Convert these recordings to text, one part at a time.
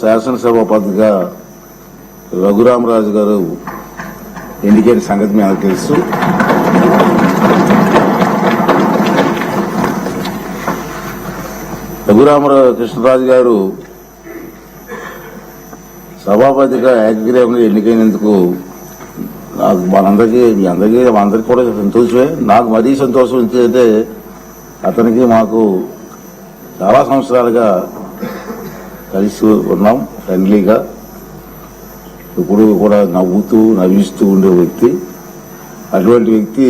శాసనసభాపతిగా రఘురామరాజు గారు ఎన్నికైన సంగతి మీకు తెలుసు. కృష్ణరాజు గారు సభాపతిగా ఏకగ్రీవంగా ఎన్నికైనందుకు నాకు మీ అందరికీ కూడా సంతోషమే. నాకు మరీ సంతోషం ఏంటంటే అతనికి మాకు చాలా సంవత్సరాలుగా కలిసి ఉన్నాం, ఫ్రెండ్లీగా. ఇప్పుడు కూడా నవ్విస్తూ ఉండే వ్యక్తి. అటువంటి వ్యక్తి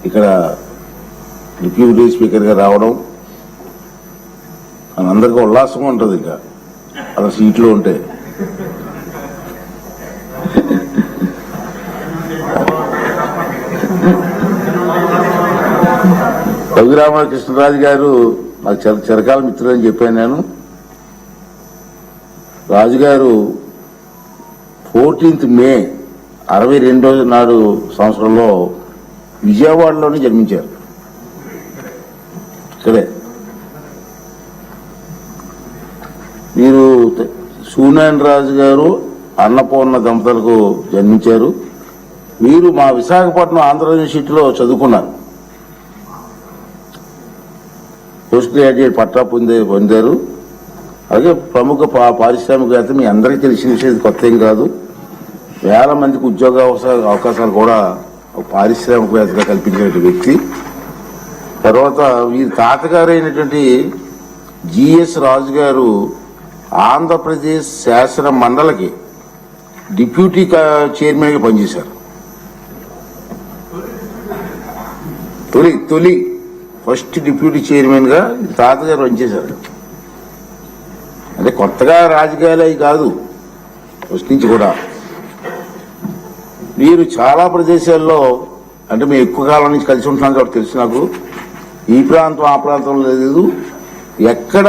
ఇక్కడ డిప్యూటీ స్పీకర్గా రావడం అందరికీ ఉల్లాసంగా ఉంటుంది. ఇంకా అతను సీట్లో ఉంటే రఘురామకృష్ణరాజు గారు నాకు చిరకాల మిత్రులని చెప్పాను నేను. రాజుగారు 14th May 1962 నాడు సంవత్సరంలో విజయవాడలోనే జన్మించారు. ఇక్కడే వీరు సూనారాయణ రాజు గారు అన్నపూర్ణ దంపతులకు జన్మించారు. వీరు మా విశాఖపట్నం ఆంధ్ర యూనివర్సిటీలో చదువుకున్నారు. పోస్ట్ గ్రాడ్యుయేట్ పట్టా పొందారు. అలాగే ప్రముఖ పారిశ్రామికవేత్త. మీ అందరికీ తెలిసిన విషయం కొత్త ఏం కాదు. వేల మందికి ఉద్యోగ అవకాశాలు కూడా పారిశ్రామికవేత్తగా కల్పించిన వ్యక్తి. తర్వాత వీరి తాతగారు అయినటువంటి జిఎస్ రాజు గారు ఆంధ్రప్రదేశ్ శాసన మండలికి డిప్యూటీ చైర్మన్గా పనిచేశారు. తొలి ఫస్ట్ డిప్యూటీ చైర్మన్ గా తాతగారు పనిచేశారు. అంటే కొత్తగా రాజకీయాలు అవి కాదు, ఫస్ట్ నుంచి కూడా. వీరు చాలా ప్రదేశాల్లో, అంటే మేము ఎక్కువ కాలం నుంచి కలిసి ఉంటున్నాం కాబట్టి తెలుసు నాకు. ఈ ప్రాంతం ఆ ప్రాంతంలో లేదు, ఎక్కడ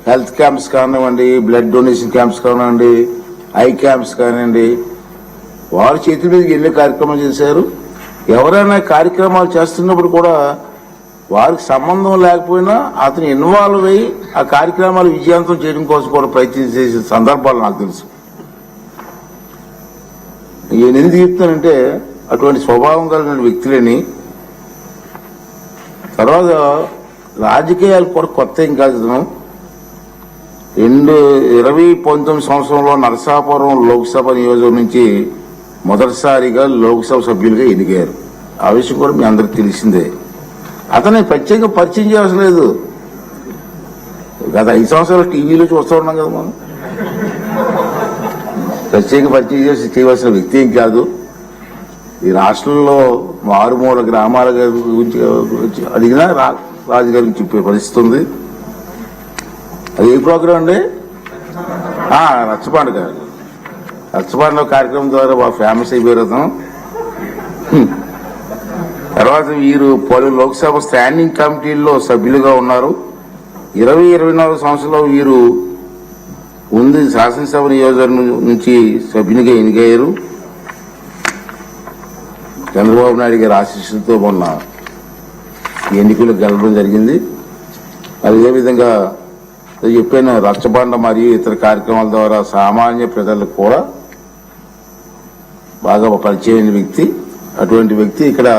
హెల్త్ క్యాంప్స్ కానివ్వండి, బ్లడ్ డొనేషన్ క్యాంప్స్ కానివ్వండి, ఐ క్యాంప్స్ కానివ్వండి, వారి చేతి మీదకి ఎన్నో కార్యక్రమాలు చేశారు. ఎవరైనా కార్యక్రమాలు చేస్తున్నప్పుడు కూడా వారికి సంబంధం లేకపోయినా అతను ఇన్వాల్వ్ అయ్యి ఆ కార్యక్రమాలు విజయవంతం చేయడం కోసం కూడా ప్రయత్నం చేసే సందర్భాలు నాకు తెలుసు. నేను ఎందుకు చెప్తానంటే అటువంటి స్వభావం కలిగిన వ్యక్తులని. తర్వాత రాజకీయాలు కూడా కొత్త ఏం కాదు. 2019 సంవత్సరంలో నరసాపురం లోక్సభ నియోజకవర్గం నుంచి మొదటిసారిగా లోక్సభ సభ్యులుగా ఎన్నికయ్యారు. ఆ విషయం కూడా మీ అందరికి తెలిసిందే. అతన్ని ప్రత్యేకంగా పరిచయం చేయవలసిన లేదు. గత 5 సంవత్సరాలు టీవీలో చూస్తూ ఉన్నాం కదా మనం. ప్రత్యేకంగా పరిచయం చేయవలసిన వ్యక్తి ఏం కాదు. ఈ రాష్ట్రంలో మారుమూల గ్రామాల గురించి అడిగినా రాజుగారి గురించి చెప్పే పరిస్థితి ఉంది. అది ఏ ప్రోగ్రాం అండి? రచ్చబండ గారు. రచ్చబండ కార్యక్రమం ద్వారా బాగా ఫేమస్ అయిపోయారు అతను. తర్వాత వీరు పలు లోక్సభ స్టాండింగ్ కమిటీల్లో సభ్యులుగా ఉన్నారు. 2024 సంవత్సరంలో వీరు ఉంది శాసనసభ నియోజకవర్గం నుంచి సభ్యునిగా ఎన్నికయ్యారు. చంద్రబాబు నాయుడు గారి ఆశీస్సులతో మొన్న ఎన్నికలు గెలవడం జరిగింది. అదేవిధంగా చెప్పిన రచ్చబండ మరియు ఇతర కార్యక్రమాల ద్వారా సామాన్య ప్రజలకు కూడా బాగా పరిచయమైన వ్యక్తి. అటువంటి వ్యక్తి ఇక్కడ